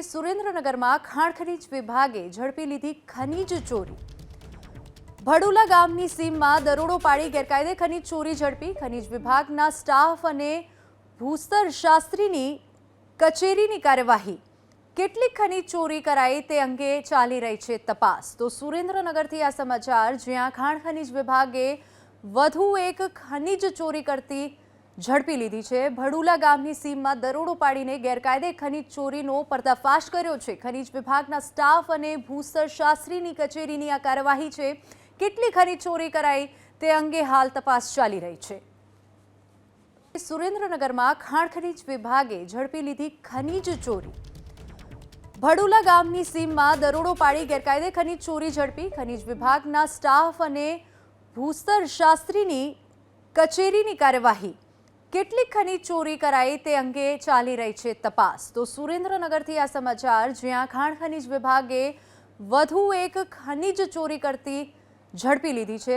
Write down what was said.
સુરેન્દ્રનગરમાં ખાણ ખનીજ વિભાગે ઝડપી લીધી ખનીજ ચોરી। ભડુલા ગામની સીમમાં દરોડો પાડી ગેરકાયદે ખનીજ ચોરી ઝડપી। ખનીજ વિભાગના સ્ટાફ અને ભૂસ્તર શાસ્ત્રીની કચેરીની કાર્યવાહી। કેટલી ખનીજ ચોરી કરાઈ તે અંગે ચાલી રહી છે તપાસ। તો સુરેન્દ્રનગરથી આ સમાચાર, જ્યાં ખાણ ખનીજ વિભાગે વધુ એક ખનીજ ચોરી કરતી ઝડપી લીધી છે। ભડુલા ગામની સીમમાં દરોડો પાડીને ગેરકાયદે ખનીજ ચોરીનો પર્દાફાશ કર્યો છે। ખનીજ વિભાગના સ્ટાફ અને ભૂસ્તર શાસ્ત્રીની કચેરીની આ કાર્યવાહી છે। કેટલી ખનીજ ચોરી કરાઈ તે અંગે હાલ તપાસ ચાલી રહી છે। સુરેન્દ્રનગરમાં ખાણ ખનીજ વિભાગે ઝડપી લીધી ખનીજ ચોરી। ભડુલા ગામની સીમમાં દરોડો પાડી ગેરકાયદે ખનીજ ચોરી ઝડપી। ખનીજ વિભાગના સ્ટાફ અને ભૂસ્તર શાસ્ત્રીની કચેરીની કાર્યવાહી। કેટલી ખનીજ ચોરી કરાઈ તે અંગે ચાલી રહી છે તપાસ। તો સુરેન્દ્રનગરથી આ સમાચાર, જ્યાં ખાણ ખનીજ વિભાગે વધુ એક ખનીજ ચોરી કરતી ઝડપી લીધી છે।